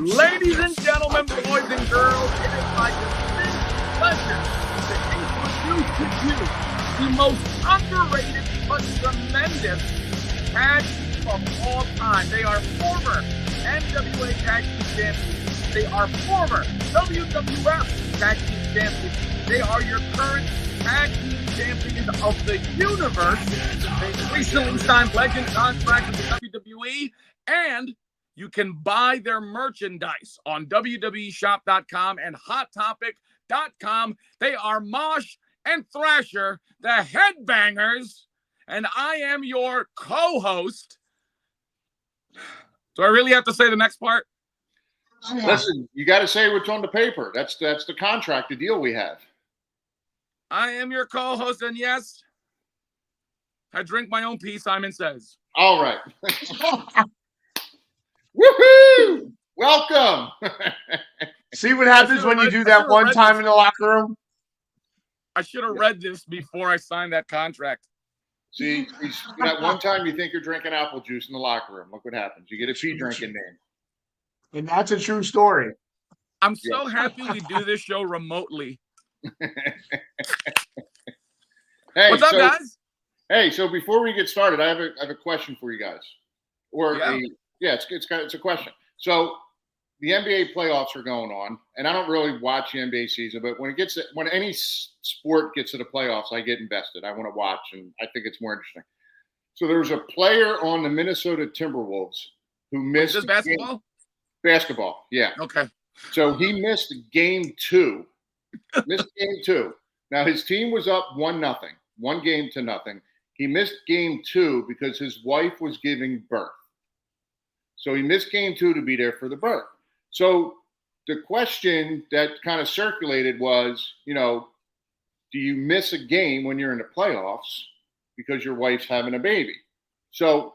Ladies and gentlemen, boys and girls, it is my distinct pleasure to introduce to you the most underrated but tremendous tag team of all time. They are former NWA Tag Team Champions. They are former WWF Tag Team Champions. They are your current Tag Team Champions of the universe. They recently signed legend contracts with the WWE, and you can buy their merchandise on WWEshop.com and HotTopic.com. They are Mosh and Thrasher, the Headbangers, and I am your co-host. Do I really have to say the next part? Listen, you got to say what's on the paper. That's the contract, the deal we have. I am your co-host, and yes, I drink my own pee, Simon says. All right. Woohoo! Welcome. See what happens when you do that one time in the locker room? I should have read this before I signed that contract. See, that one time you think you're drinking apple juice in the locker room. Look what happens. You get a pee drinking name. And that's a true story. I'm so happy we do this show remotely. Hey, what's up, guys? Hey, so before we get started, I have a question for you guys. It's a question. So the NBA playoffs are going on, and I don't really watch the NBA season, but when any sport gets to the playoffs, I get invested. I want to watch, and I think it's more interesting. So there was a player on the Minnesota Timberwolves who missed basketball. Basketball, yeah. Okay. So he missed game 2. Now his team was up 1-0, 1-0. He missed game 2 because his wife was giving birth. So he missed game 2 to be there for the birth. So the question that kind of circulated was, do you miss a game when you're in the playoffs because your wife's having a baby? So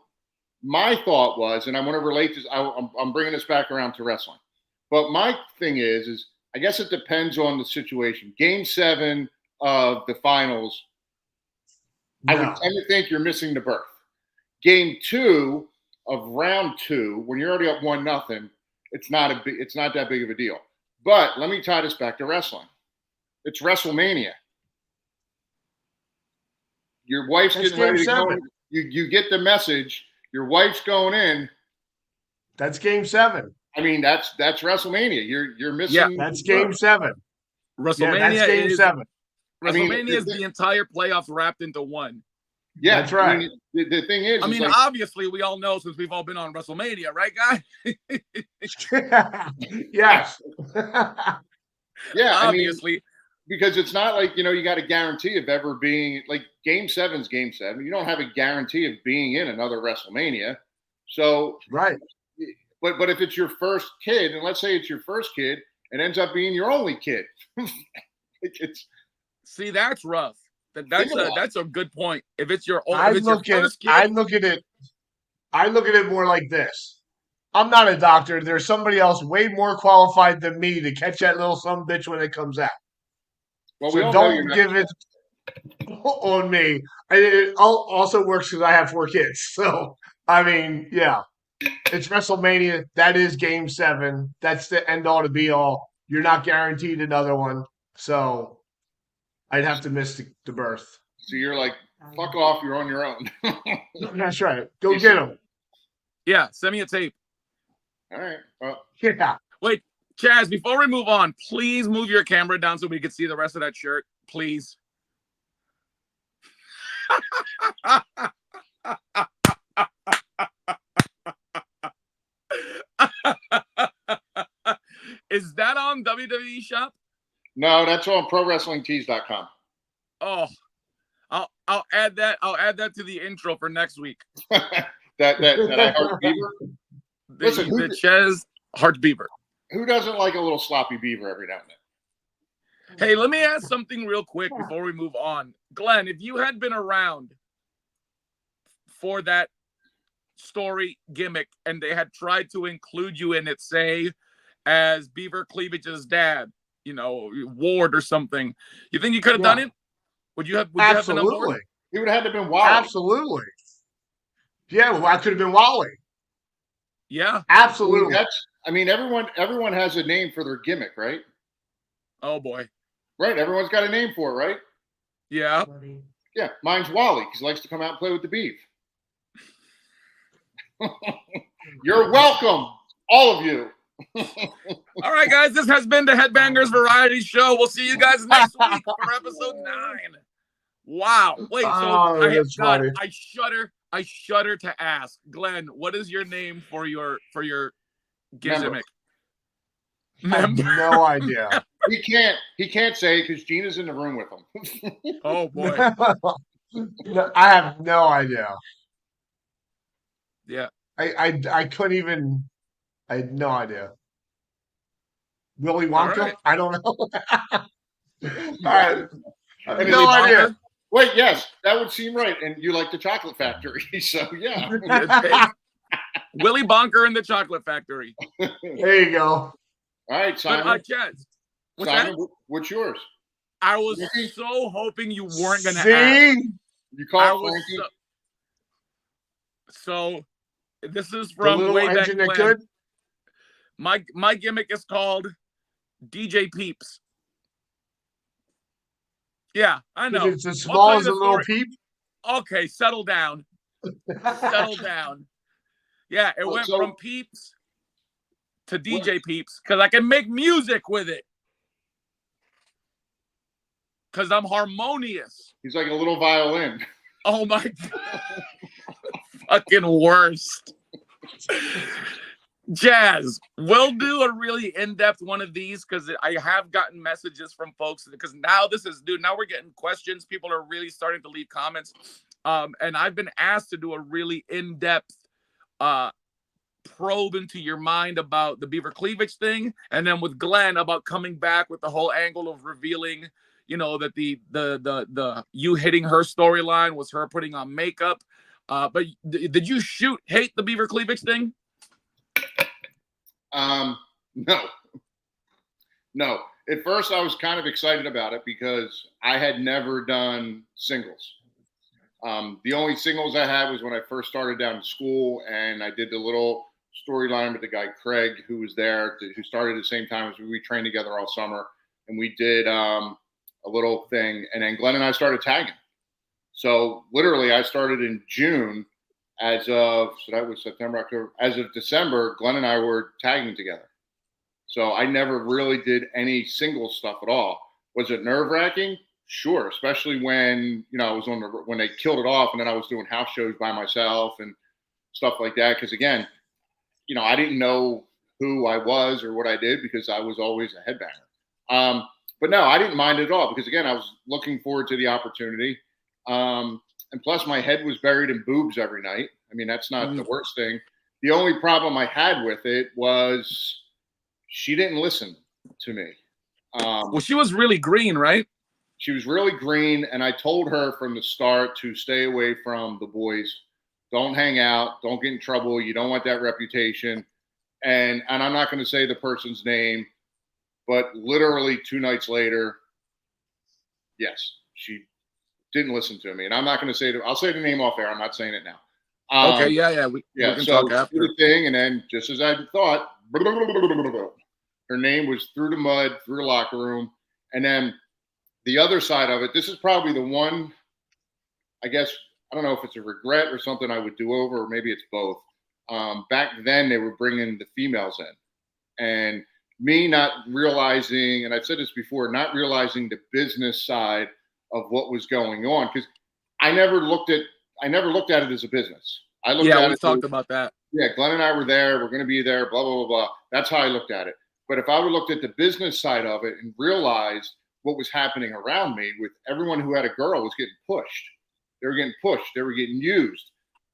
my thought was, and I want to relate this, I'm bringing this back around to wrestling. But my thing is I guess it depends on the situation. Game 7 of the finals, no. I would tend to think you're missing the birth. Game 2 of round 2, when you're already up 1-0, it's not that big of a deal. But let me tie this back to wrestling. It's WrestleMania. Your wife's getting ready to go in. You get the message. Your wife's going in. That's game 7. I mean, that's WrestleMania. You're missing. Yeah, that's game 7. WrestleMania that's game 7. WrestleMania is the entire playoffs wrapped into one. Yeah, that's right. The thing is, obviously, we all know since we've all been on WrestleMania, right, guy? Yes. Yeah, obviously. Because it's not like, you got a guarantee of ever being, like, Game 7's Game 7. You don't have a guarantee of being in another WrestleMania. So, right. But if it's your first kid, and let's say it's your first kid, it ends up being your only kid. See, that's rough. That's a good point. If it's your own, first kid, I look at it more like this. I'm not a doctor. There's somebody else way more qualified than me to catch that little sumbitch when it comes out. Well, so don't give it on me. It also works because I have 4 kids. So, I mean, yeah. It's WrestleMania. That is game 7. That's the end all to be all. You're not guaranteed another one. So, I'd have to miss the birth. So you're like, fuck off, you're on your own. That's right. Go get them. Yeah, send me a tape. All right. Well, yeah. Wait, Chaz, before we move on, please move your camera down so we can see the rest of that shirt. Please. Is that on WWE Shop? No, that's on ProWrestlingTees.com. Oh, I'll add that. I'll add that to the intro for next week. that I heart beaver. Listen, the Chaz Heart Beaver. Who doesn't like a little sloppy beaver every now and then? Hey, let me ask something real quick before we move on. Glenn, if you had been around for that story gimmick and they had tried to include you in it, say, as Beaver Cleavage's dad, Ward or something, you think you could have done it? Would you have? Absolutely. He would have had to have been Wally. Absolutely. Yeah, well, I could have been Wally. Yeah. Absolutely. I mean, everyone has a name for their gimmick, right? Oh boy. Right. Everyone's got a name for it, right? Yeah. Yeah. Mine's Wally because he likes to come out and play with the beef. You're welcome, all of you. All right, guys. This has been the Headbangers Variety Show. We'll see you guys next week for episode 9. Wow. Wait. So I shudder to ask, Glenn, what is your name for your gizmic? I have no idea. He can't say it because Gina's in the room with him. Oh boy. No, I have no idea. Yeah. I couldn't even. I had no idea. Willy Wonka? Right. I don't know. All right. I have And no idea. Wait, yes, that would seem right. And you like the Chocolate Factory, so yeah. Willy Bonker and the Chocolate Factory. There you go. All right, Simon. What's yours? I was so hoping you weren't going to ask. You called Frankie? So this is from way back when. My gimmick is called DJ Peeps. Yeah, I know. It's as small as a little peep. Okay, settle down. Settle down. Yeah, it went from Peeps to DJ Peeps because I can make music with it. Because I'm harmonious. He's like a little violin. Oh my God. Fucking worst. Jazz, we'll do a really in-depth one of these because I have gotten messages from folks because now now we're getting questions. People are really starting to leave comments. And I've been asked to do a really in-depth probe into your mind about the Beaver Cleavage thing. And then with Glenn about coming back with the whole angle of revealing, that the you hitting her storyline was her putting on makeup. But did you hate the Beaver Cleavage thing? No. At first, I was kind of excited about it because I had never done singles. The only singles I had was when I first started down in school, and I did the little storyline with the guy Craig, who was there, who started at the same time as we trained together all summer, and we did a little thing, and then Glenn and I started tagging. So literally, I started in June. So that was September, October. As of December, Glenn and I were tagging together. So I never really did any single stuff at all. Was it nerve-wracking? Sure, especially when I was when they killed it off, and then I was doing house shows by myself and stuff like that. Because again, I didn't know who I was or what I did because I was always a headbanger. But no, I didn't mind it at all because again, I was looking forward to the opportunity. And plus, my head was buried in boobs every night. I mean, that's not the worst thing. The only problem I had with it was she didn't listen to me. Well, she was really green, right? She was really green, and I told her from the start to stay away from the boys. Don't hang out. Don't get in trouble. You don't want that reputation. And I'm not going to say the person's name, but literally 2 nights later, yes, she didn't listen to me, and I'm not going to say it. I'll say the name off air. I'm not saying it now. Okay, yeah, we can talk after the thing, and then just as I thought, her name was through the mud, through the locker room, and then the other side of it. This is probably the one. I guess I don't know if it's a regret or something I would do over, or maybe it's both. Back then, they were bringing the females in, and me not realizing, and I've said this before, not realizing the business side of what was going on, because I never looked at it as a business. We talked about that. Yeah, Glenn and I were there. We're going to be there. Blah blah blah blah. That's how I looked at it. But if I would have looked at the business side of it and realized what was happening around me, with everyone who had a girl was getting pushed. They were getting pushed. They were getting used.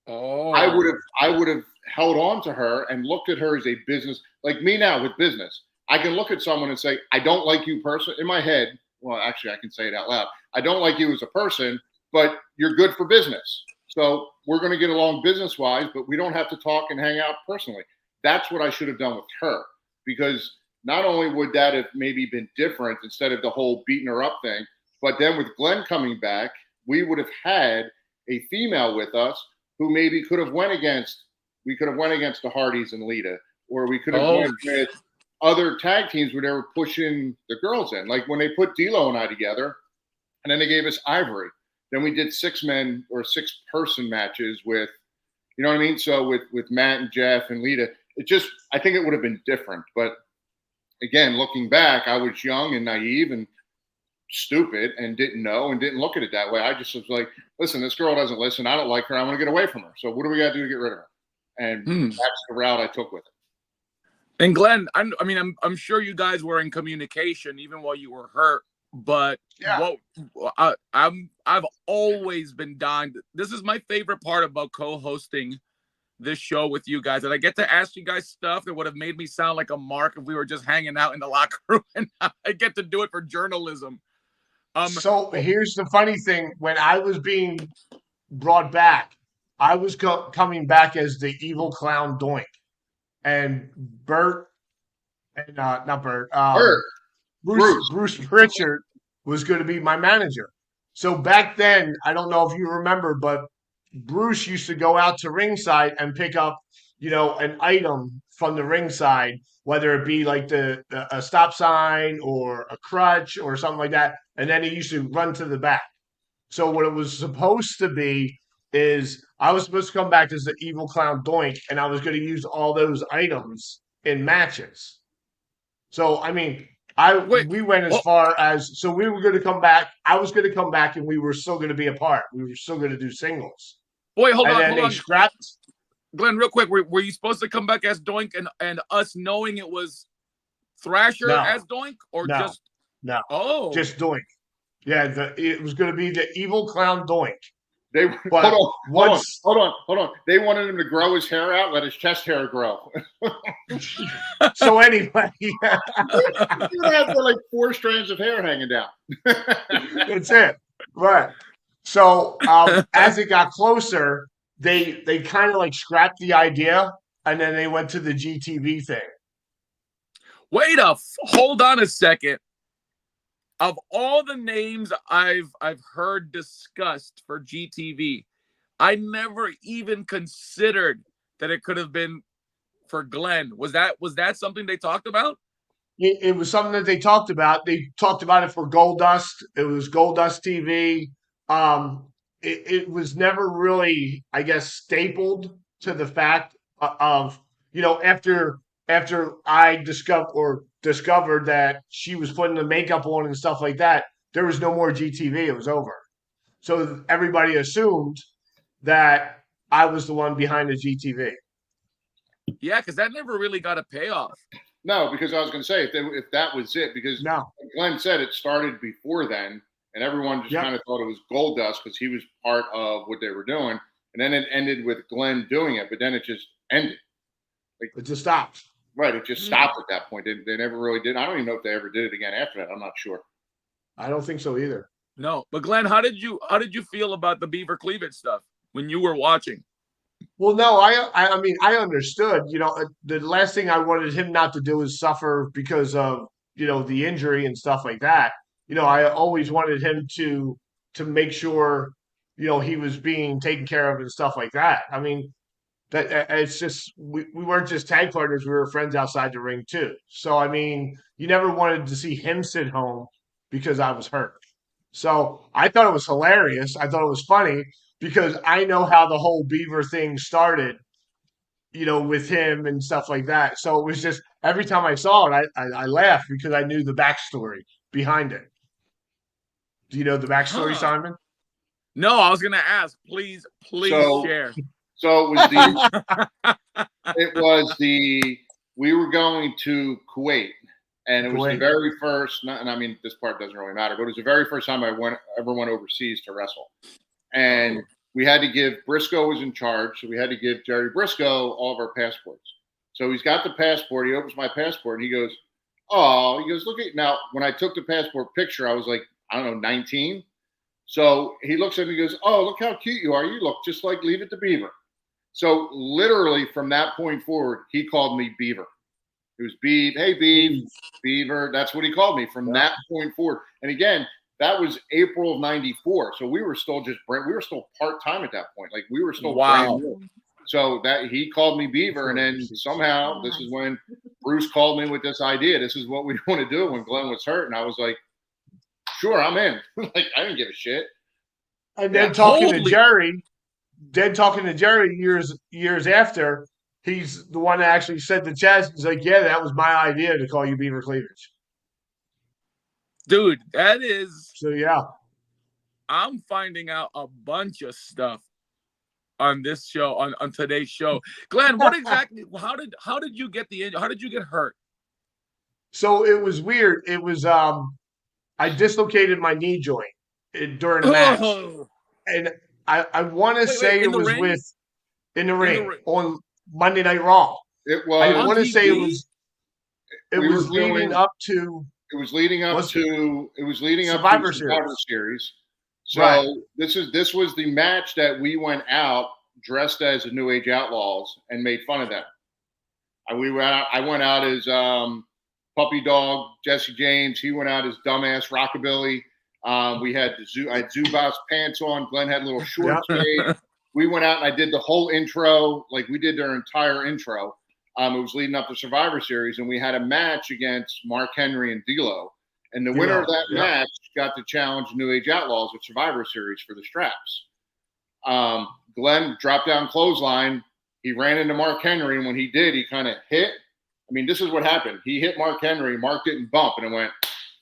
Oh, I would have held on to her and looked at her as a business. Like me now with business, I can look at someone and say, I don't like you person in my head. Well, actually, I can say it out loud. I don't like you as a person, but you're good for business. So we're going to get along business-wise, but we don't have to talk and hang out personally. That's what I should have done with her, because not only would that have maybe been different instead of the whole beating her up thing, but then with Glenn coming back, we would have had a female with us who maybe could have went against the Hardys and Lita, or we could have went with other tag teams where they were pushing the girls in. Like when they put D'Lo and I together, and then they gave us Ivory. Then we did 6-man or 6-person matches with, you know what I mean? So with Matt and Jeff and Lita, I think it would have been different. But again, looking back, I was young and naive and stupid and didn't know and didn't look at it that way. I just was like, listen, this girl doesn't listen. I don't like her. I want to get away from her. So what do we got to do to get rid of her? And that's the route I took with it. And Glenn, I'm sure you guys were in communication even while you were hurt. But I've always been dying. This is my favorite part about co-hosting this show with you guys, and I get to ask you guys stuff that would have made me sound like a mark if we were just hanging out in the locker room, and I get to do it for journalism. So here's the funny thing: when I was being brought back, I was coming back as the evil clown Doink, and Bert, and not Bert, Bruce Pritchard was going to be my manager. So back then, I don't know if you remember, but Bruce used to go out to ringside and pick up, an item from the ringside, whether it be like a stop sign or a crutch or something like that. And then he used to run to the back. So what it was supposed to be is I was supposed to come back as the evil clown Doink, and I was going to use all those items in matches. So, I mean, we went as far as, so we were going to come back. I was going to come back, and we were still going to be apart. We were still going to do singles. Wait, hold on. They scrapped. Glenn, real quick, were you supposed to come back as Doink and us knowing it was Thrasher as Doink? Or just... No. Oh. Just Doink. Yeah, it was going to be the evil clown Doink. Hold on. They wanted him to grow his hair out, let his chest hair grow. So anyway, you have like 4 strands of hair hanging down. That's it. Right. So as it got closer, they kind of like scrapped the idea, and then they went to the GTV thing. Hold on a second. Of all the names I've heard discussed for GTV, I never even considered that it could have been for Glenn. Was that something they talked about? It was something that they talked about. They talked about it for Goldust. It was Goldust TV. It was never really, I guess, stapled to the fact of, after I discovered that she was putting the makeup on and stuff like that, there was no more GTV. It was over. So everybody assumed that I was the one behind the GTV. Yeah, because that never really got a payoff. No, because I was going to say, if that was it, because Glenn said it started before then, and everyone just kind of thought it was Goldust because he was part of what they were doing. And then it ended with Glenn doing it, but then it just ended. It just stopped. Right, it just stopped at that point. They never really did. I don't even know if they ever did it again after that. I'm not sure. I don't think so either. No, but Glenn, how did you feel about the Beaver Cleavage stuff when you were watching? Well, no, I mean, I understood. The last thing I wanted him not to do is suffer because of the injury and stuff like that. I always wanted him to make sure he was being taken care of and stuff like that. I mean, that it's just we weren't just tag partners; we were friends outside the ring too. So I mean, you never wanted to see him sit home because I was hurt. So I thought it was hilarious. I thought it was funny because I know how the whole Beaver thing started, with him and stuff like that. So it was just every time I saw it, I laughed because I knew the backstory behind it. Do you know the backstory, Simon? No, I was going to ask. Please share. So we were going to Kuwait, and it was the very first, and I mean, this part doesn't really matter, but it was the very first time I ever went overseas to wrestle. And we had to give, Briscoe was in charge, so we had to give Jerry Briscoe all of our passports. So he's got the passport, he opens my passport, and he goes, look at, now, when I took the passport picture, I was like, I don't know, 19. So he looks at me and goes, oh, look how cute you are. You look just like Leave It to Beaver. So literally from that point forward, he called me Beaver. It was Beav, hey Beav, Beaver. That's what he called me from that point forward. And again, that was April of '94. So we were still part-time at that point. Like we were still brand new. So that he called me Beaver, and then somehow this is when Bruce called me with this idea. This is what we want to do when Glenn was hurt, and I was like, "Sure, I'm in." Like I didn't give a shit. And then talking to Jerry years after, he's the one that actually said to Chaz, he's like, "Yeah, that was my idea to call you Beaver Cleavage." Dude, that is. So yeah, I'm finding out a bunch of stuff on this show, on today's show. Glenn, what exactly? How did you get how did you get hurt? So it was weird. It was I dislocated my knee joint during a match, and I want to say it was in the ring on Monday Night Raw. It was. I want to say it was leading up to. It was leading up to Survivor Series. So this was the match that we went out dressed as the New Age Outlaws and made fun of them. I went out as Puppy Dog Jesse James. He went out as dumbass Rockabilly. I had Zubas pants on. Glenn had little shorts made. We went out and I did the whole intro. Like we did their entire intro. It was leading up to Survivor Series, and we had a match against Mark Henry and D'Lo. And the winner of that match got to challenge New Age Outlaws at Survivor Series for the straps. Glenn dropped down clothesline. He ran into Mark Henry, and when he did, he kind of hit. I mean, this is what happened. He hit Mark Henry. Mark didn't bump, and it went,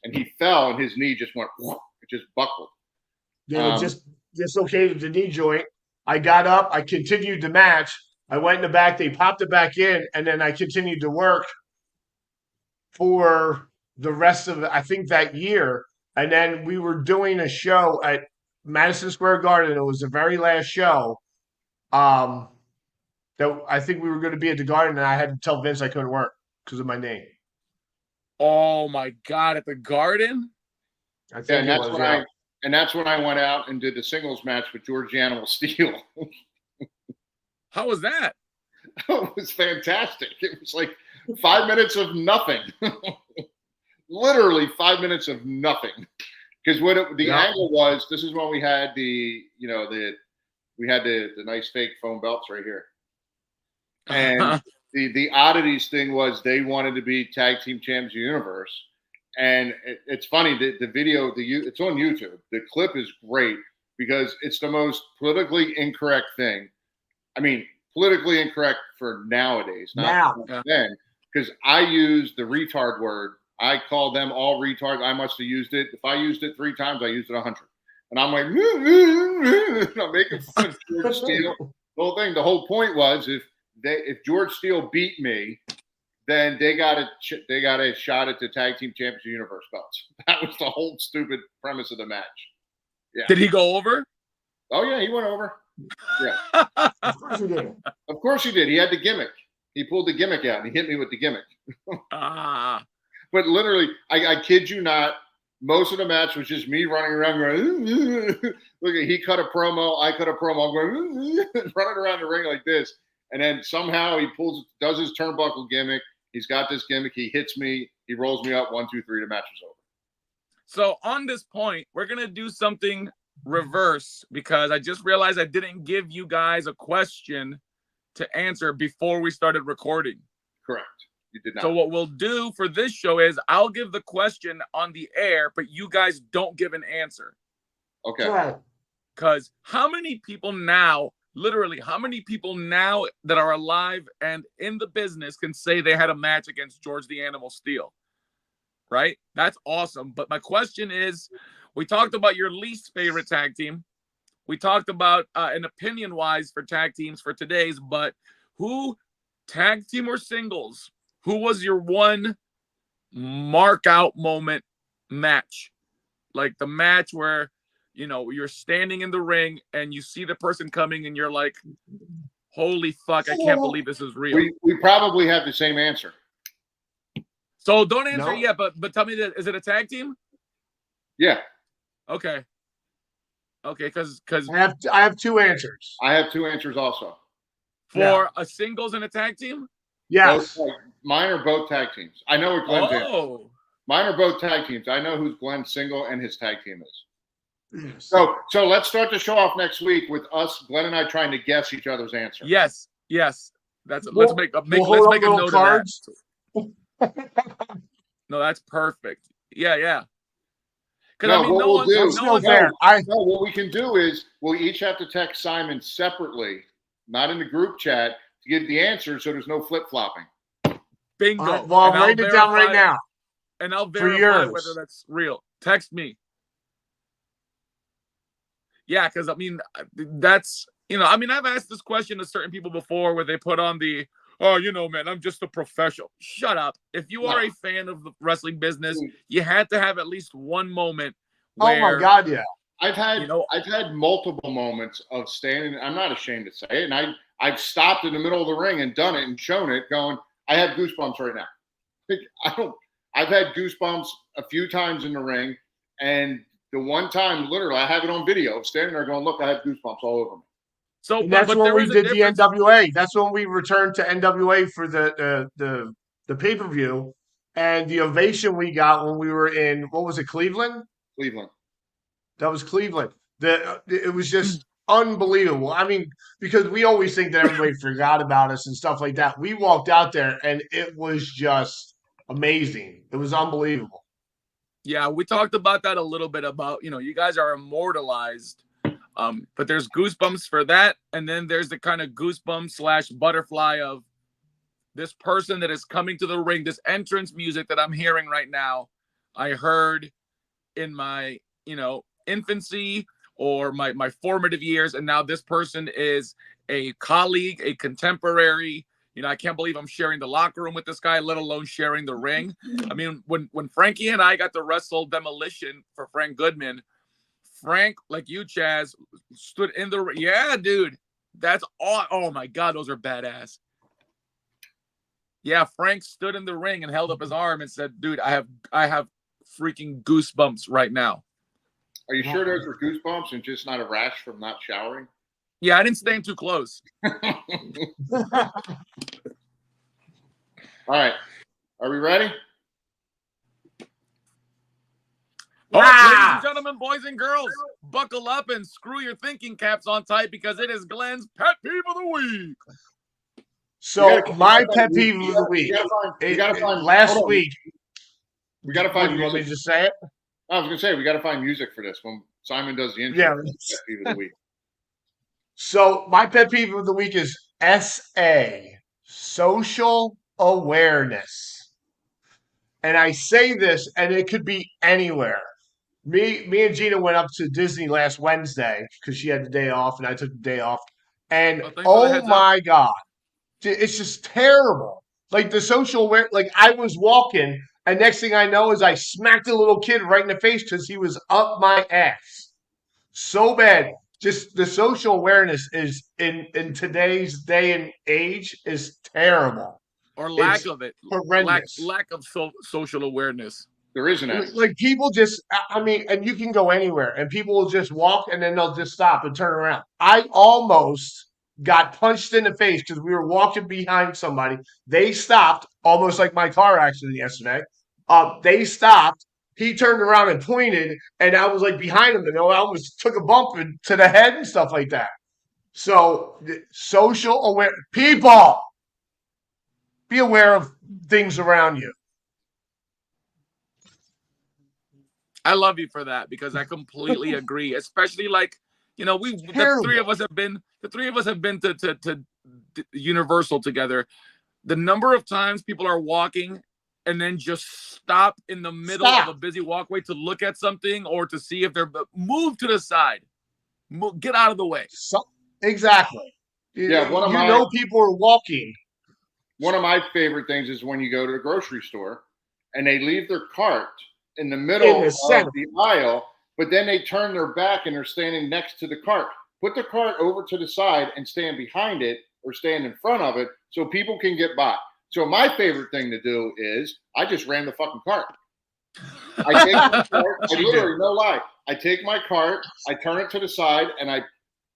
and he fell, and his knee just went, it just buckled. Yeah, just dislocated the knee joint. I got up. I continued the match. I went in the back. They popped it back in, and then I continued to work for the rest of, I think, that year. And then we were doing a show at Madison Square Garden. It was the very last show. That I think we were going to be at the Garden, and I had to tell Vince I couldn't work because of my name. Oh my God! At the Garden. I think that's when I went out and did the singles match with George the Animal Steel. How was that? It was fantastic. It was like 5 minutes of nothing. Literally 5 minutes of nothing. Because the angle was, this is when we had the nice fake foam belts right here. And the oddities thing was they wanted to be tag team champions of the universe. And it's funny, the video, it's on YouTube. The clip is great because it's the most politically incorrect thing. I mean, politically incorrect for nowadays, not then. Because I used the retard word. I called them all retards. I must have used it. If I used it 3 times, I used it 100. And I'm like, I'm making fun of George Steele. The whole thing. The whole point was if George Steele beat me, then they got a shot at the tag team championship universe belts. That was the whole stupid premise of the match. Yeah. Did he go over? Oh yeah, he went over. Yeah. Of course he did. Of course he did. He had the gimmick. He pulled the gimmick out and he hit me with the gimmick. But literally, I kid you not, most of the match was just me running around going, look, he cut a promo, I cut a promo, I'm going, running around the ring like this. And then somehow he does his turnbuckle gimmick. He's got this gimmick. He hits me. He rolls me up. 1, 2, 3. The match is over. So on this point, we're going to do something reverse because I just realized I didn't give you guys a question to answer before we started recording. Correct. You did not. So what we'll do for this show is I'll give the question on the air, but you guys don't give an answer. Okay. Because how many people now, literally, how many people now that are alive and in the business can say they had a match against George the Animal Steel? Right? That's awesome. But my question is, we talked about your least favorite tag team. We talked about an opinion-wise for tag teams for today's, but who, tag team or singles, who was your one mark-out moment match? Like the match where, you know, you're standing in the ring and you see the person coming and you're like, holy fuck, I can't believe this is real. We probably have the same answer. So don't answer yet, but tell me that, is it a tag team? Yeah. Okay, because I have 2 answers. I have 2 answers also. For a singles and a tag team? Yes. Mine are both tag teams. I know what Glenn's is. Mine are both tag teams. I know who's Glenn's single and his tag team is. So let's start the show off next week with us, Glenn and I, trying to guess each other's answer. Yes. Yes, let's We'll make hold let's up make a little note cards. of that. No, that's perfect. Yeah. Because No, what we'll do. That's no fair. No, what we can do is we'll each have to text Simon separately, not in the group chat, to give the answer so there's no flip flopping. Bingo. Well, I'm writing it down right now. And I'll verify whether that's real. Text me. Yeah, because I mean, that's, I've asked this question to certain people before where they put on the, oh, man, I'm just a professional. Shut up. If you are a fan of the wrestling business, you had to have at least one moment where. Oh my God, yeah. I've had multiple moments of standing. I'm not ashamed to say it, and I've stopped in the middle of the ring and done it and shown it, going, I have goosebumps right now. I've had goosebumps a few times in the ring, and the one time, literally, I have it on video, standing there going, look, I have goosebumps all over me. So that's when we did the NWA. That's when we returned to NWA for the pay-per-view, and the ovation we got when we were in, what was it, Cleveland? Cleveland. That was Cleveland. It was just unbelievable. I mean, because we always think that everybody forgot about us and stuff like that. We walked out there, and it was just amazing. It was unbelievable. Yeah, we talked about that a little bit about, you guys are immortalized. But there's goosebumps for that. And then there's the kind of goosebumps / butterfly of this person that is coming to the ring, this entrance music that I'm hearing right now. I heard in my, infancy or my formative years. And now this person is a colleague, a contemporary. I can't believe I'm sharing the locker room with this guy, let alone sharing the ring. I mean, when Frankie and I got to wrestle Demolition for Frank Goodman, Frank, like you, Chaz, stood in the ring. Yeah, dude. That's all. Oh, my God. Those are badass. Yeah, Frank stood in the ring and held up his arm and said, dude, I have freaking goosebumps right now. Are you sure those were goosebumps and just not a rash from not showering? Yeah, I didn't stand too close. All right. Are we ready? Ladies and gentlemen, boys and girls, buckle up and screw your thinking caps on tight because it is Glenn's Pet Peeve of the Week. So my pet peeve of the week. Last week. We got to find. You want me to just say it? I was going to say we got to find music for this when Simon does the intro. Yeah. Pet peeve of the week. So my pet peeve of the week is SA, social awareness. And I say this, and it could be anywhere. Me and Gina went up to Disney last Wednesday because she had the day off, and I took the day off. And oh my God, it's just terrible. Like the social awareness, like I was walking, and next thing I know is I smacked a little kid right in the face because he was up my ass. So bad. Just the social awareness is in today's day and age is terrible. Or lack of it. Horrendous. Lack of social awareness. There isn't any. Like people just, I mean, and you can go anywhere and people will just walk and then they'll just stop and turn around. I almost got punched in the face because we were walking behind somebody. They stopped, almost like my car accident yesterday. They stopped. He turned around and pointed, and I was like behind him, and I almost took a bump to the head and stuff like that. So, social aware people, be aware of things around you. I love you for that because I completely agree. Especially like, the three of us have been to Universal together. The number of times people are walking and then just stop in the middle of a busy walkway to look at something or to see if they're move to the side. Get out of the way. Exactly. Yeah, people are walking. One of my favorite things is when you go to the grocery store and they leave their cart in the middle of the aisle, but then they turn their back and they're standing next to the cart. Put the cart over to the side and stand behind it or stand in front of it so people can get by. So my favorite thing to do is I just ran the fucking cart. I take my cart, I literally, no lie, I take my cart, I turn it to the side, and I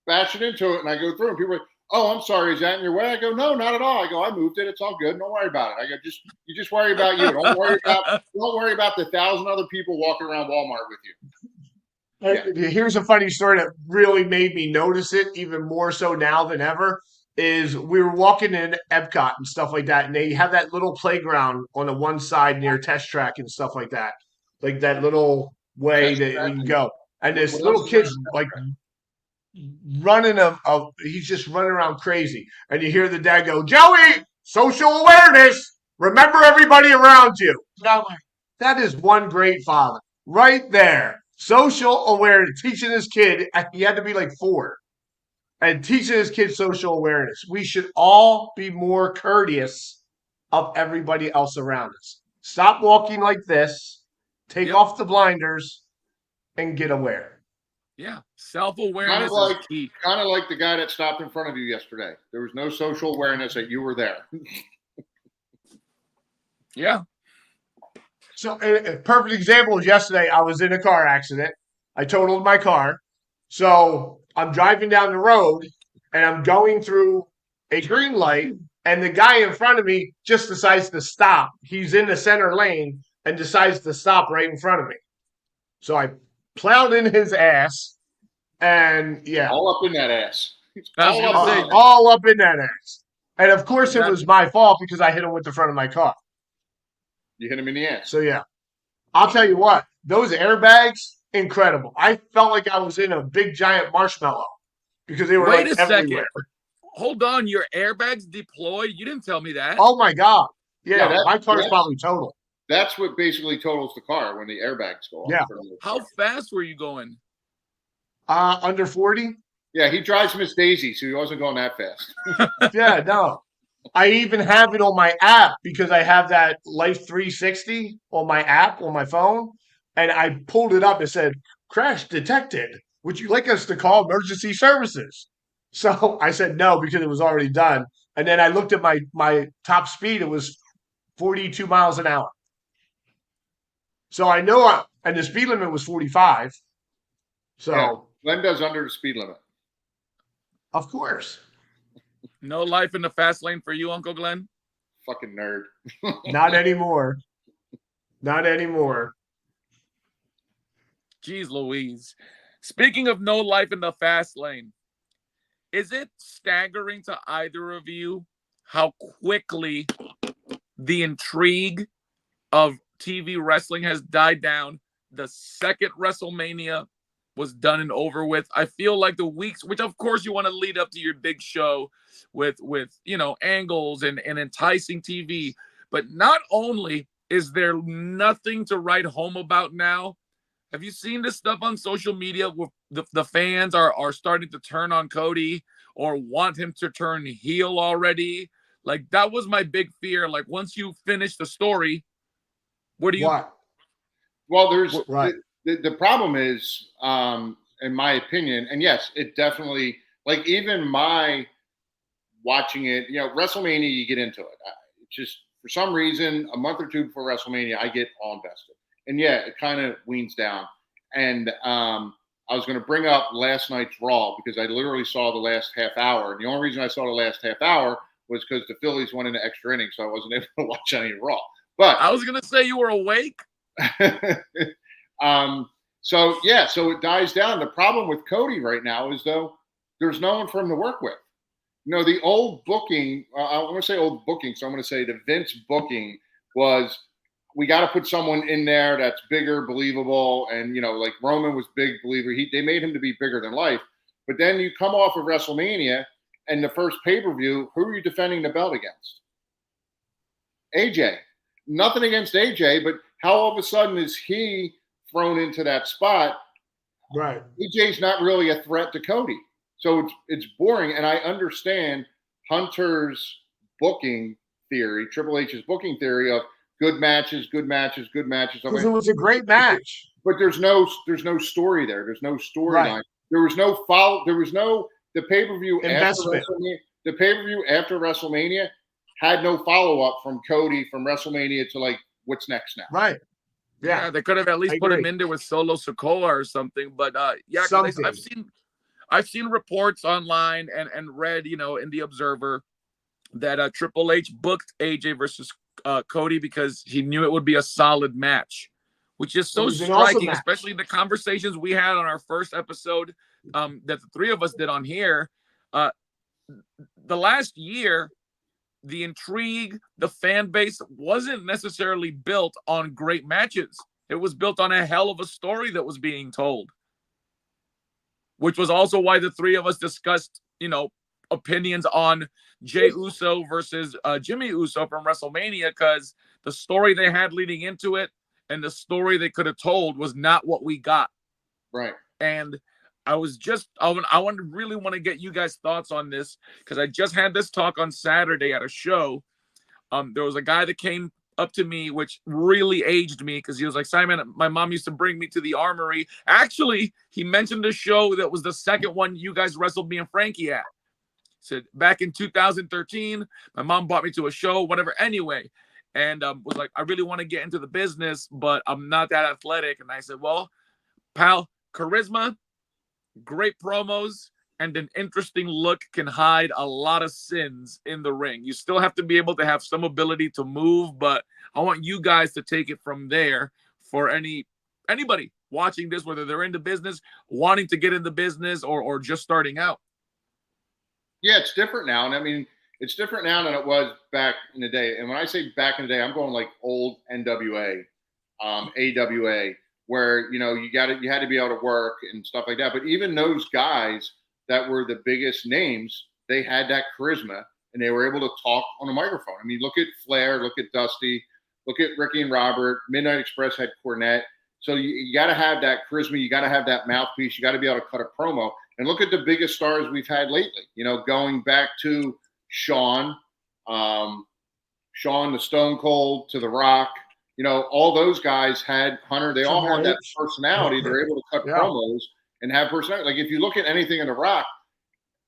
bash it into it, and I go through, and people are like, oh, I'm sorry, is that in your way? I go, no, not at all. I go, I moved it, it's all good, don't worry about it. I go, you just worry about you. Don't worry about the 1,000 other people walking around Walmart with you. Yeah. Here's a funny story that really made me notice it even more so now than ever. is we were walking in Epcot and stuff like that, and they have that little playground on the one side near Test Track and stuff like that, like that little way Test that track you can and go. And this what else little is there kid's on like Test Track? running he's just running around crazy, and you hear the dad go, "Joey, social awareness. Remember everybody around you." And I'm like, that is one great father right there. Social awareness, teaching his kid. He had to be like 4 and teaching his kids social awareness. We should all be more courteous of everybody else around us. Stop walking like this, take Yep. off the blinders, and get aware. Yeah. Kind Self-awareness of is key. like the guy that stopped in front of you yesterday. There was no social awareness that you were there. Yeah. So, a perfect example is yesterday. I was in a car accident. I totaled my car. So, I'm driving down the road and I'm going through a green light, and the guy in front of me just decides to stop. He's in the center lane and decides to stop right in front of me. So, I plowed in his ass, and yeah, All up in that ass. I was gonna say, all up in that ass. And of course, you it got was my fault because I hit him with the front of my car. You hit him in the ass. So, yeah. I'll tell you what, those airbags, incredible. I felt like I was in a big giant marshmallow because they were wait like a second. everywhere. Hold on, your airbags deployed? You didn't tell me that. Oh my God. Yeah, my car's that's probably total. that's what basically totals the car when the airbags go off. Yeah. How fast were you going? Under 40? Yeah, he drives Miss Daisy, so he wasn't going that fast. Yeah, no. I even have it on my app because I have that Life 360 on my app on my phone. And I pulled it up and said, crash detected. Would you like us to call emergency services? So I said no because it was already done. And then I looked at my top speed. It was 42 miles an hour. So I know, and the speed limit was 45. So, Yeah. Glenn does under the speed limit. of course. No life in the fast lane for you, Uncle Glenn? Fucking nerd. Not anymore. Not anymore. Jeez Louise. Speaking of no life in the fast lane, is it staggering to either of you how quickly the intrigue of TV wrestling has died down? The second WrestleMania was done and over with. I feel like the weeks, which of course you want to lead up to your big show with angles and enticing TV, but not only is there nothing to write home about now. Have you seen this stuff on social media where the fans are starting to turn on Cody or want him to turn heel already? Like, that was my big fear. Like, once you finish the story, where do you? What? Well, there's Right. the problem is, in my opinion, and yes, it definitely, like, even my watching it, WrestleMania, you get into it. Just for some reason, a month or two before WrestleMania, I get all invested. And yeah, it kind of weans down. And I was going to bring up last night's Raw because I literally saw the last half hour. And the only reason I saw the last half hour was because the Phillies went into extra innings, so I wasn't able to watch any Raw. But I was going to say you were awake. So it dies down. The problem with Cody right now is, though, there's no one for him to work with. The old booking, I want to say old booking, so I'm going to say the Vince booking was, we got to put someone in there that's bigger, believable, and, like Roman was big believer. They made him to be bigger than life. But then you come off of WrestleMania, and the first pay-per-view, who are you defending the belt against? AJ. Nothing against AJ, but how all of a sudden is he thrown into that spot? Right. AJ's not really a threat to Cody. So it's boring, and I understand Hunter's booking theory, Triple H's booking theory of good matches, good matches, good matches. Because it was a great match. But there's no story there. There's no storyline. Right. There was no follow. There was no the pay-per-view Investment. after WrestleMania. The pay-per-view after WrestleMania had no follow-up from Cody from WrestleMania to, like, what's next now. Right. Yeah, they could have at least put him in there with Solo Sikoa or something. But yeah, I've seen reports online and read, in the Observer that Triple H booked AJ versus Cody because he knew it would be a solid match, which is so striking, especially the conversations we had on our first episode that the three of us did on here. the last year, the intrigue, the fan base wasn't necessarily built on great matches. It was built on a hell of a story that was being told, which was also why the three of us discussed, opinions on Jey Uso versus Jimmy Uso from WrestleMania, because the story they had leading into it and the story they could have told was not what we got. Right. And I really want to get you guys' thoughts on this, because I just had this talk on Saturday at a show. There was a guy that came up to me, which really aged me, because he was like, Simon, my mom used to bring me to the Armory. Actually, he mentioned a show that was the second one you guys wrestled me and Frankie at. He said, back in 2013, my mom brought me to a show, whatever. Anyway, and was like, I really want to get into the business, but I'm not that athletic. And I said, well, pal, charisma, great promos, and an interesting look can hide a lot of sins in the ring. You still have to be able to have some ability to move, but I want you guys to take it from there for anybody watching this, whether they're into business, wanting to get into business, or just starting out. Yeah, it's different now. And I mean, it's different now than it was back in the day. And when I say back in the day, I'm going like old NWA, AWA, where, you had to be able to work and stuff like that. But even those guys that were the biggest names, they had that charisma and they were able to talk on a microphone. I mean, look at Flair, look at Dusty, look at Ricky and Robert. Midnight Express had Cornette. So you got to have that charisma. You got to have that mouthpiece. You got to be able to cut a promo. And look at the biggest stars we've had lately, going back to Shawn the Stone Cold, to The Rock, all those guys had Hunter. They all had that personality. They're able to cut promos and have personality. Like if you look at anything in The Rock,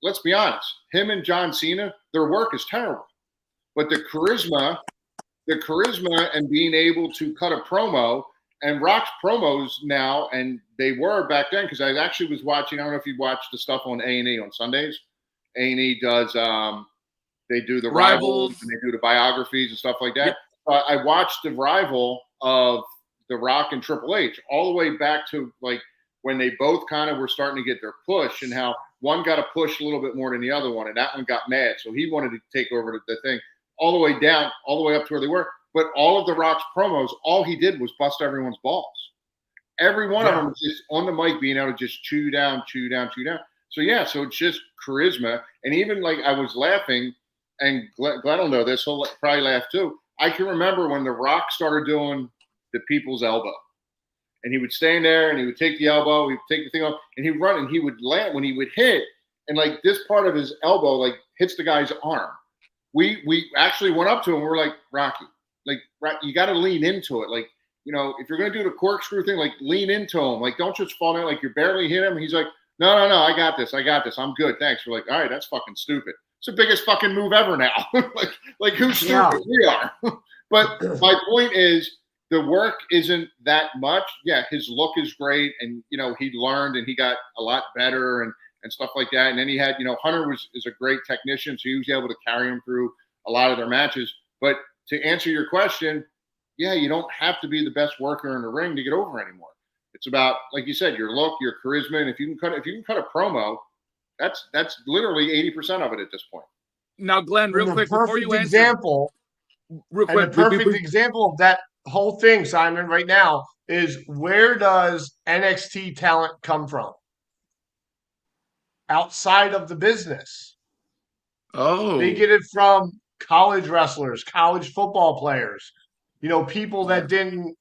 let's be honest, him and John Cena, their work is terrible. But the charisma and being able to cut a promo, and Rock's promos now, and they were back then, because I actually was watching, I don't know if you watched the stuff on A&E on Sundays. A&E does, they do the rivals and they do the biographies and stuff like that. Yep. I watched the rival of The Rock and Triple H all the way back to like when they both kind of were starting to get their push, and how one got a push a little bit more than the other one, and that one got mad. So he wanted to take over the thing all the way down, all the way up to where they were. But all of The Rock's promos, all he did was bust everyone's balls. Every one of them was just on the mic being able to just chew down. So so it's just charisma. And even like I was laughing, and Glenn will know this, he'll probably laugh too. I can remember when The Rock started doing the people's elbow. And he would stand there and he would take the elbow, he would take the thing off, and he'd run and he would land when he would hit. And like this part of his elbow like hits the guy's arm. We actually went up to him and we're like, Rocky, like, you got to lean into it. Like, if you're going to do the corkscrew thing, like, lean into him. Like, don't just fall down like you barely hit him. And he's like, no, I got this. I'm good. Thanks. We're like, all right, that's fucking stupid. It's the biggest fucking move ever now. like who's stupid? Yeah. We are. But my point is, the work isn't that much. Yeah, his look is great. And, he learned and he got a lot better and stuff like that. And then he had, Hunter is a great technician. So he was able to carry him through a lot of their matches. But to answer your question, yeah, you don't have to be the best worker in the ring to get over anymore. It's about, like you said, your look, your charisma, and if you can cut a promo, that's literally 80% of it at this point. Now, Glenn, real quick before you answer, the perfect example of that whole thing, Simon, right now is, where does NXT talent come from? Outside of the business. Oh, they get it from college wrestlers, college football players, people that didn't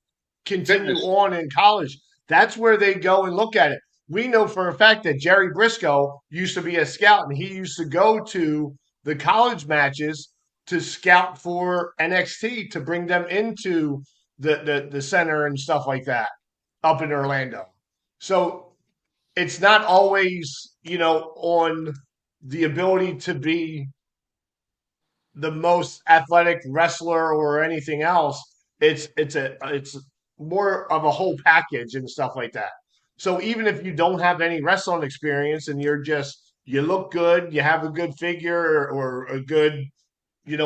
continue on in college. That's where they go and look at it. We know for a fact that Jerry Briscoe used to be a scout, and he used to go to the college matches to scout for NXT to bring them into the center and stuff like that up in Orlando. So it's not always, on the ability to be the most athletic wrestler or anything else. It's more of a whole package and stuff like that. So even if you don't have any wrestling experience and you look good, you have a good figure or a good,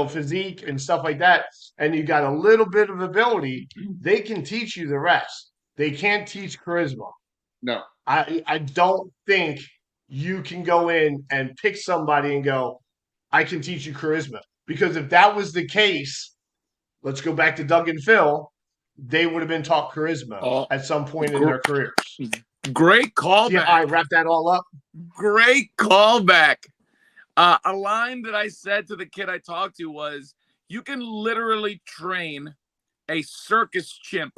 physique and stuff like that, and you got a little bit of ability, they can teach you the rest. They can't teach charisma. No. I don't think you can go in and pick somebody and go, I can teach you charisma. Because if that was the case, let's go back to Doug and Phil, they would have been taught charisma Oh, at some point in their careers. great See how I callback. wrap that all up? Great callback. A line that I said to the kid I talked to was, you can literally train a circus chimp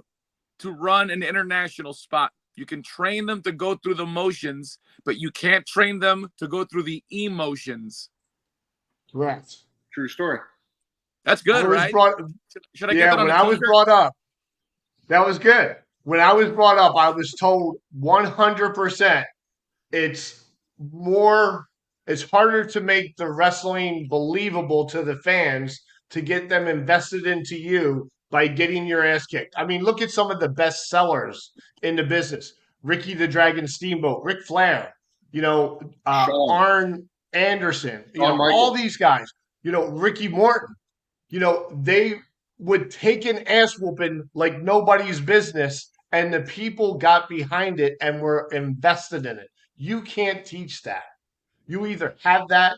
to run an international spot. You can train them to go through the motions, but you can't train them to go through the emotions. Correct. True story. That's good, right? Should I get that on when a I was t-shirt? brought up, that was good. When I was brought up, I was told 100% it's harder to make the wrestling believable to the fans to get them invested into you by getting your ass kicked. I mean, look at some of the best sellers in the business. Ricky the Dragon Steamboat, Ric Flair, Shawn. Arn Anderson, Shawn all Michaels. these guys, Ricky Morton, they would take an ass whooping like nobody's business, and the people got behind it and were invested in it. You can't teach that. You either have that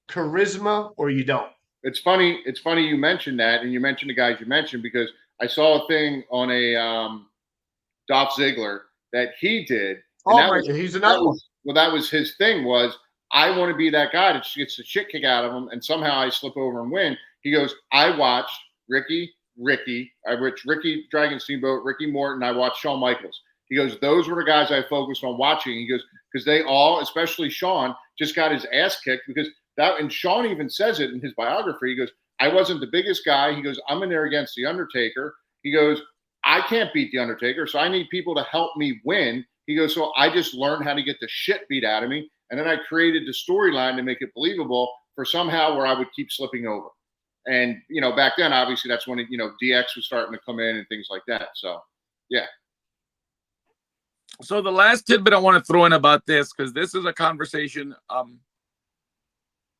charisma or you don't. It's funny. It's funny you mentioned that, and you mentioned the guys you mentioned, because I saw a thing on a Dolph Ziggler that he did. And he's another one. Well, that was his thing. Was I want to be that guy that just gets the shit kicked out of him, and somehow I slip over and win. He goes, I watched Ricky Dragon Steamboat, Ricky Morton. I watched Shawn Michaels. He goes, those were the guys I focused on watching. He goes, because they all, especially Shawn, just got his ass kicked because that. And Shawn even says it in his biography. He goes, I wasn't the biggest guy. He goes, I'm in there against the Undertaker. He goes, I can't beat the Undertaker, so I need people to help me win. He goes, so I just learned how to get the shit beat out of me, and then I created the storyline to make it believable for somehow where I would keep slipping over. And back then, obviously, that's when DX was starting to come in and things like that. So, yeah. So the last tidbit I want to throw in about this, because this is a conversation,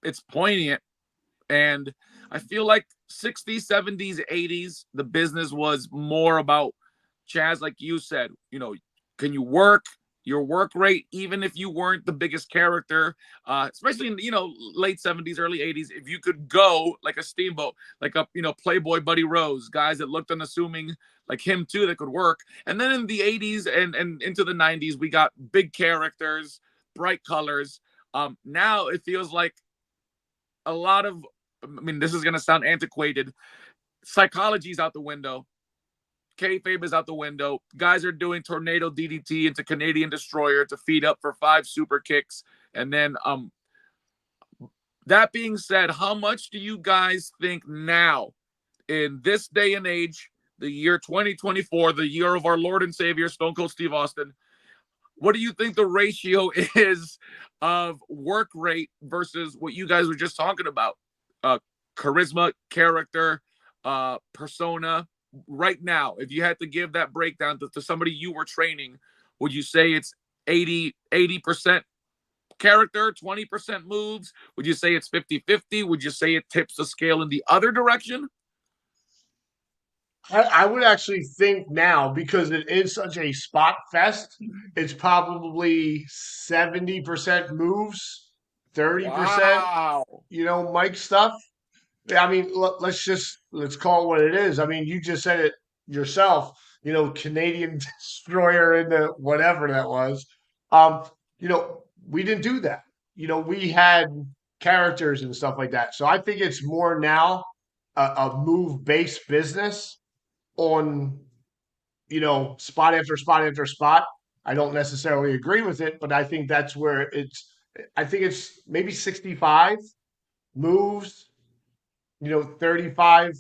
it's poignant, and I feel like 60s, 70s, 80s, the business was more about, Chaz, like you said, can you work your work rate, even if you weren't the biggest character, especially in, late 70s, early 80s, if you could go like a Steamboat, like a, Playboy Buddy Rose, guys that looked unassuming like him too, that could work. And then in the 80s and into the 90s, we got big characters, bright colors. Now it feels like a lot of, this is going to sound antiquated. Psychology's out the window. Kayfabe is out the window. Guys are doing tornado DDT into Canadian Destroyer to feed up for 5 super kicks. And then, that being said, how much do you guys think now, in this day and age, the year 2024, the year of our Lord and Savior, Stone Cold Steve Austin, what do you think the ratio is of work rate versus what you guys were just talking about? Charisma, character, persona. Right now, if you had to give that breakdown to somebody you were training, would you say it's 80% character, 20% moves? Would you say it's 50-50? Would you say it tips the scale in the other direction? I would actually think now, because it is such a spot fest, it's probably 70% moves, 30%, Mike stuff. I mean, let's call it what it is. I mean, you just said it yourself, Canadian Destroyer into whatever that was. We didn't do that. We had characters and stuff like that. So I think it's more now a move-based business on, spot after spot after spot. I don't necessarily agree with it, but I think that's where I think it's maybe 65 moves, 35,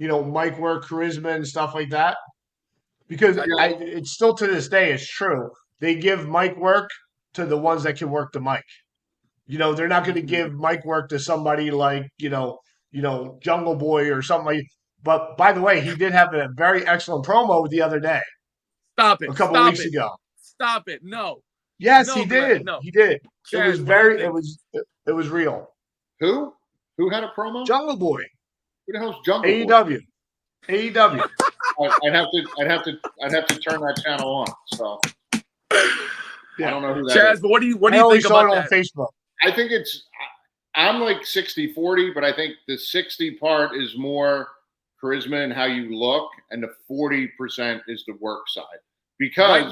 mic work, charisma, and stuff like that. Because it's still to this day, it's true. They give mic work to the ones that can work the mic. They're not going to give mic work to somebody like, Jungle Boy or something like. But by the way, he did have a very excellent promo the other day. Stop it. A couple weeks ago. Stop it. No. Yes, no, he did. No. He did. Chaz, it was real. Who? Who had a promo? Jungle Boy. Who the hell's Jungle AEW. Boy? AEW. I'd have to turn that channel on. So yeah. I don't know who that Chaz, is. but what do you think about that? On Facebook. I think it's I'm like 60-40, but I think the 60 part is more charisma and how you look, and the 40% is the work side. Because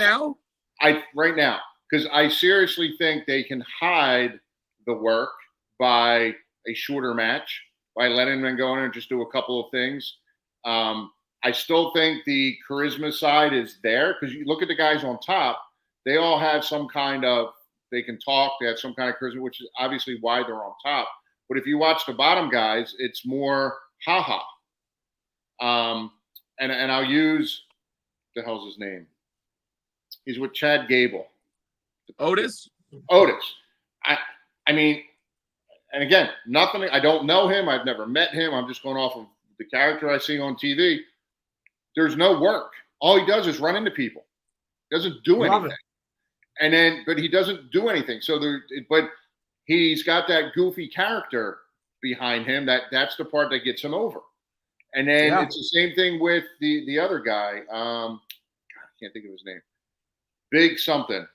right now, because I seriously think they can hide the work by a shorter match, by letting them go in and just do a couple of things. I still think the charisma side is there, because you look at the guys on top, they all have some kind of, they can talk, they have some kind of charisma, which is obviously why they're on top. But if you watch the bottom guys, it's more haha. And I'll use, the hell's his name? He's with Chad Gable. Otis. I mean, and again, nothing. I don't know him. I've never met him. I'm just going off of the character I see on TV. There's no work. All he does is run into people. Doesn't do anything. But he doesn't do anything. So but he's got that goofy character behind him. That's the part that gets him over. And then it's the same thing with the other guy. I can't think of his name. Big something.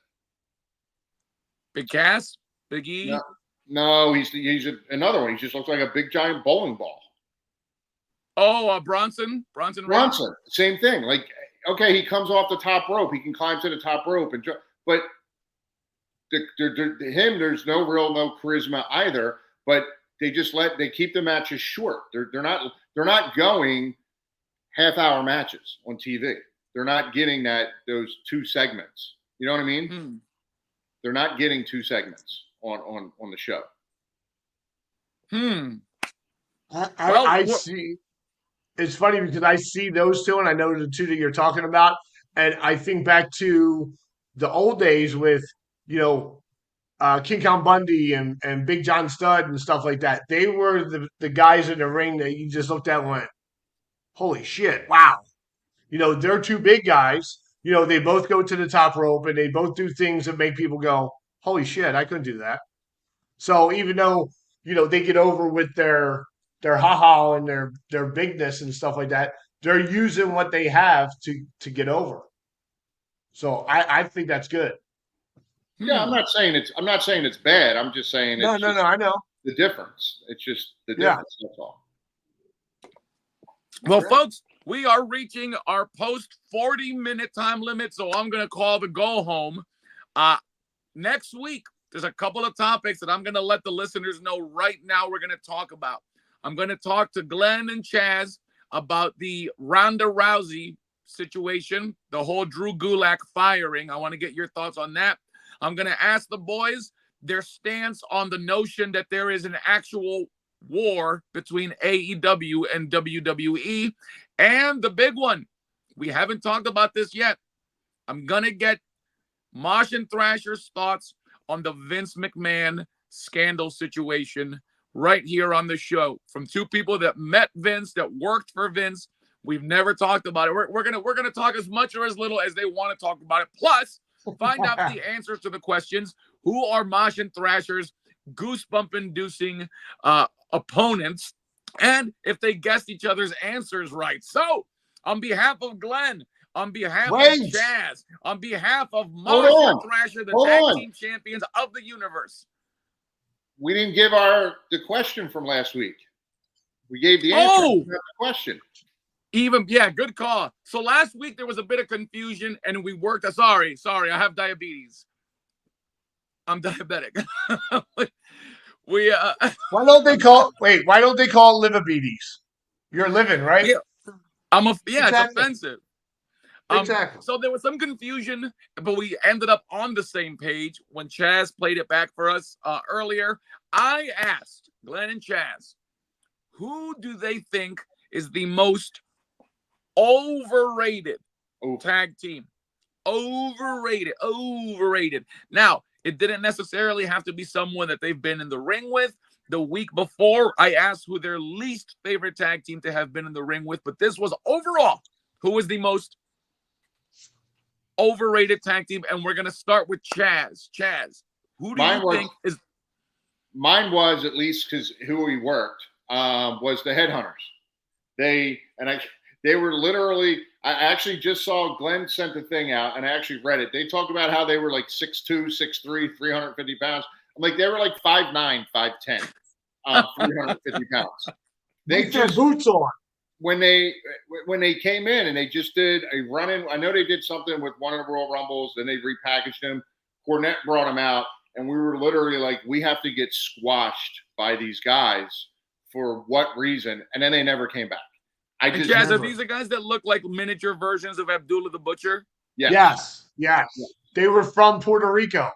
Big Cass? Big E? No, he's another one. He just looks like a big giant bowling ball. Oh, Bronson? Bronson. Same thing. Like, okay, he comes off the top rope. He can climb to the top rope, but there's no charisma either. But they keep the matches short. They're not going half-hour matches on TV. They're not getting those 2 segments. You know what I mean? They're not getting 2 segments on the show. I see. It's funny because I see those 2, and I know the 2 that you're talking about, and I think back to the old days with King Kong Bundy and Big John Studd and stuff like that. They were the guys in the ring that you just looked at and went, holy shit, wow. They're 2 big guys. They both go to the top rope, and they both do things that make people go, holy shit, I couldn't do that. So even though, they get over with their ha-ha and their bigness and stuff like that, they're using what they have to get over. So I think that's good. Yeah, I'm not saying it's bad. I'm just saying I know the difference. It's just the difference. That's all. Well, folks, we are reaching our post 40-minute time limit, so I'm going to call the go home. Next week, there's a couple of topics that I'm going to let the listeners know right now we're going to talk about. I'm going to talk to Glenn and Chaz about the Ronda Rousey situation, the whole Drew Gulak firing. I want to get your thoughts on that. I'm going to ask the boys their stance on the notion that there is an actual war between AEW and WWE. And the big one, we haven't talked about this yet. I'm going to get Mosh and Thrasher's thoughts on the Vince McMahon scandal situation right here on the show from 2 people that met Vince, that worked for Vince. We've never talked about it. We're gonna talk as much or as little as they want to talk about it. Plus, find out the answers to the questions. Who are Mosh and Thrasher's goosebump-inducing opponents, and if they guessed each other's answers right. So, on behalf of Glenn, on behalf of Chaz, on behalf of Mosh and Thrasher, the tag team champions of the universe. We didn't give the question from last week. We gave the answer to the question. Good call. So last week there was a bit of confusion, and we worked. Sorry, I have diabetes. I'm diabetic. Why don't they call livabetes? You're living, right? Yeah. Exactly. It's offensive. Exactly. So there was some confusion, but we ended up on the same page when Chaz played it back for us earlier. I asked Glenn and Chaz, who do they think is the most overrated tag team? Overrated. Now, it didn't necessarily have to be someone that they've been in the ring with. The week before, I asked who their least favorite tag team to have been in the ring with, but this was overall who was the most overrated tag team, and we're going to start with Chaz. Chaz, who do you think is... Mine was, at least because who we worked, was the Headhunters. They were literally... I actually just saw Glenn sent the thing out, and I actually read it. They talked about how they were like 6'2", 6'3", 350 pounds. I'm like, they were like 5'9", 5'10". 350 pounds. They With their just boots on. when they came in and they just did a run-in. I know they did something with one of the Royal Rumbles, then they repackaged him. Cornette brought him out, and we were literally like, we have to get squashed by these guys for what reason? And then they never came back. And Jazz, are these the guys that look like miniature versions of Abdullah the Butcher? Yes. They were from Puerto Rico.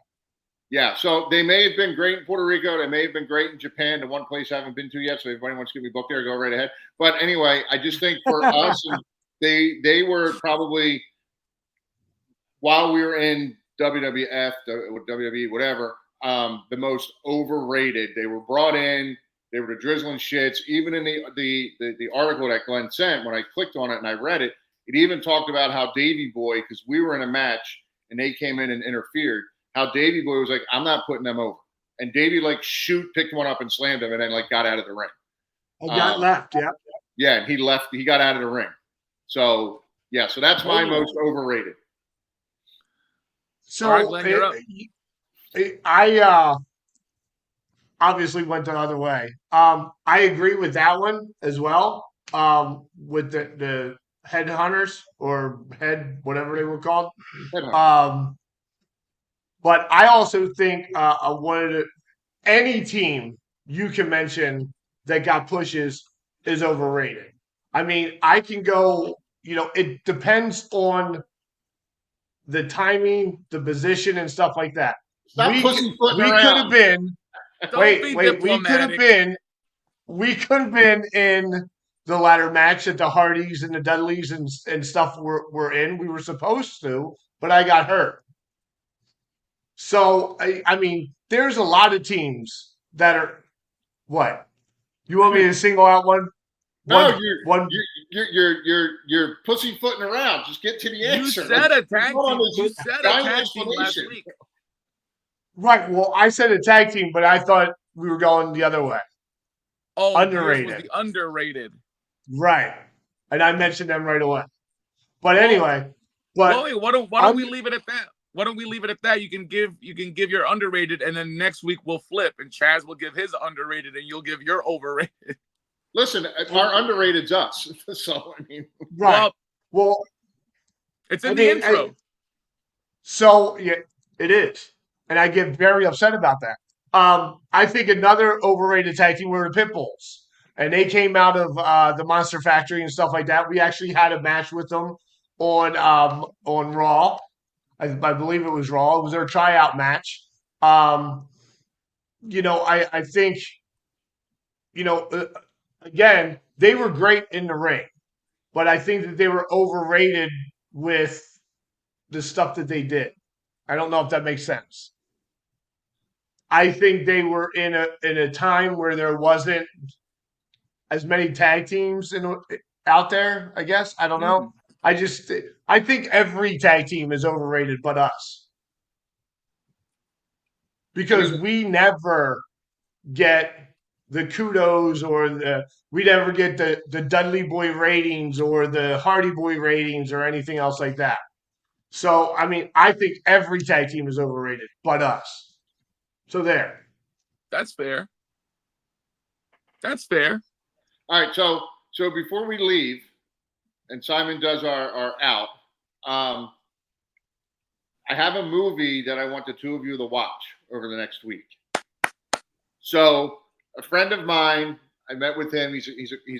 Yeah, so they may have been great in Puerto Rico. They may have been great in Japan, the one place I haven't been to yet. So if anybody wants to get me booked there, go right ahead. But anyway, I just think for us, they were probably, while we were in WWF, WWE, whatever, the most overrated. They were brought in. They were the drizzling shits. Even in the article that Glenn sent, when I clicked on it and I read it, it even talked about how Davey Boy, because we were in a match and they came in and interfered, how Davey Boy was like, I'm not putting them over. And Davey picked one up and slammed him and then got out of the ring. I got left, yeah. Yeah, and he left. He got out of the ring. So, yeah, so that's my most overrated. So all right, Glenn, you're up. I obviously went the other way. I agree with that one as well. With the headhunters or whatever they were called. But I also think any team you can mention that got pushes is overrated. I mean, I can go. It depends on the timing, the position, and stuff like that. Stop we pussyfooting could around. have been. Don't be diplomatic. We could have been in the ladder match that the Hardys and the Dudleys and stuff were in. We were supposed to, but I got hurt. So I mean, there's a lot of teams that are. What? You want me to single out one? No, you're pussyfooting around. Just get to the answer. You said a tag team. You said a tag team last week. Right. Well, I said a tag team, but I thought we were going the other way. Oh, underrated. Was the underrated. Right. And I mentioned them right away. But anyway, why don't we leave it at that? Why don't we leave it at that? You can give your underrated, and then next week we'll flip, and Chaz will give his underrated, and you'll give your overrated. Listen, our underrated's us. So I mean, right. Well, it's in the intro. So yeah, it is, and I get very upset about that. I think another overrated tag team were the Pitbulls, and they came out of the Monster Factory and stuff like that. We actually had a match with them on Raw. I believe it was Raw. It was their tryout match. I think, again, they were great in the ring, but I think that they were overrated with the stuff that they did. I don't know if that makes sense. I think they were in a time where there wasn't as many tag teams out there, I guess. I don't know. I think every tag team is overrated but us. Because we never get the kudos or we never get the Dudley Boy ratings or the Hardy Boy ratings or anything else like that. So, I mean, I think every tag team is overrated but us. So there. That's fair. That's fair. All right, so before we leave, and Simon does our out, I have a movie that I want the two of you to watch over the next week. So a friend of mine, I met with him. He's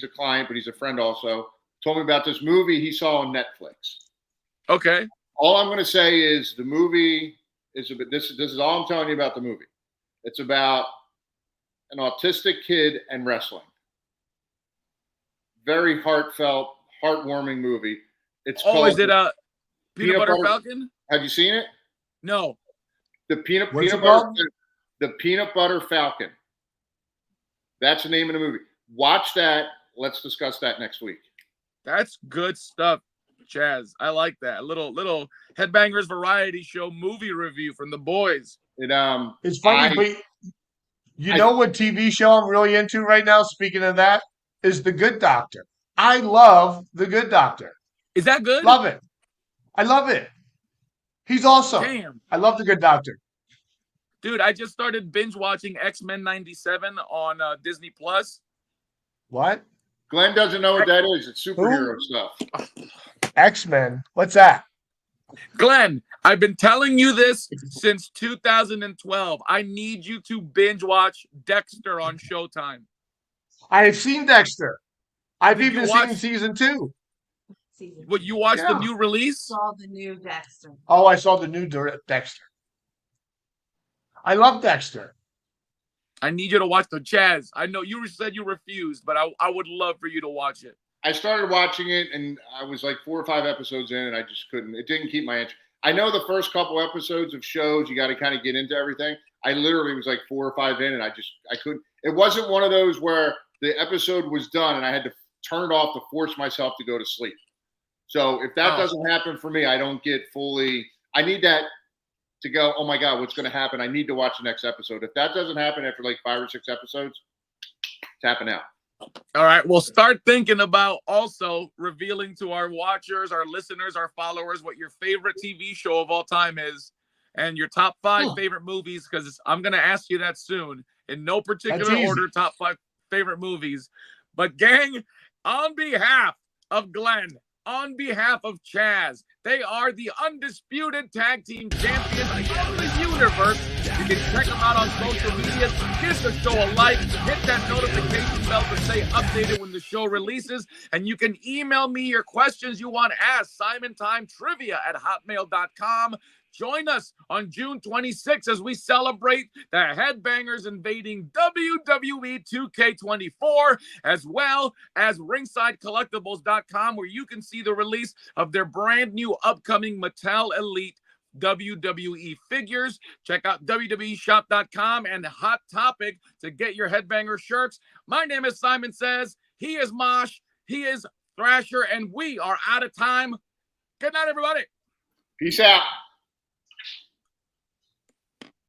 a client, but he's a friend also. Told me about this movie he saw on Netflix. Okay. All I'm going to say is the movie is this is all I'm telling you about the movie. It's about an autistic kid and wrestling. Very heartfelt, heartwarming movie. It's called. Is it Peanut Butter Falcon? Have you seen it? No. The Peanut Butter Falcon. That's the name of the movie. Watch that. Let's discuss that next week. That's good stuff, Chaz. I like that. Little Headbangers variety show movie review from the boys. It's funny, but you know what TV show I'm really into right now, speaking of that, is The Good Doctor. I love The Good Doctor. Is that good? Love it. I love it. He's awesome. Damn. I love The Good Doctor. Dude, I just started binge watching X-Men 97 on Disney Plus. What? Glenn doesn't know what that is. It's superhero stuff. X-Men. What's that? Glenn, I've been telling you this since 2012. I need you to binge watch Dexter on Showtime. I have seen Dexter. I've Did you even watch- seen season 2. What, you watched the new release? Saw the new Dexter. Oh, I saw the new Dexter. I love Dexter. I need you to watch the Chaz. I know you said you refused, but I would love for you to watch it. I started watching it, and I was like 4 or 5 episodes in, and I just couldn't. It didn't keep my interest. I know the first couple episodes of shows, you got to kind of get into everything. I literally was like 4 or 5 in, and I couldn't. It wasn't one of those where the episode was done, and I had to turn it off to force myself to go to sleep. So if that doesn't happen for me, I don't get fully. I need that to go, oh my God, what's going to happen? I need to watch the next episode. If that doesn't happen after like 5 or 6 episodes, tapping out. All right, well, start thinking about also revealing to our watchers, our listeners, our followers what your favorite TV show of all time is and your top 5 favorite movies, because I'm going to ask you that soon in no particular order, top 5 favorite movies. But gang, on behalf of Glenn, on behalf of Chaz, they are the undisputed tag team champions of the universe. You can check them out on social media. Give the show a like. Hit that notification bell to stay updated when the show releases. And you can email me your questions you want asked. SimonTimeTrivia@hotmail.com. Join us on June 26th as we celebrate the Headbangers invading WWE 2K24, as well as RingsideCollectibles.com, where you can see the release of their brand new upcoming Mattel Elite WWE figures. Check out WWEshop.com and Hot Topic to get your Headbanger shirts. My name is Simon Says. He is Mosh. He is Thrasher. And we are out of time. Good night, everybody. Peace out.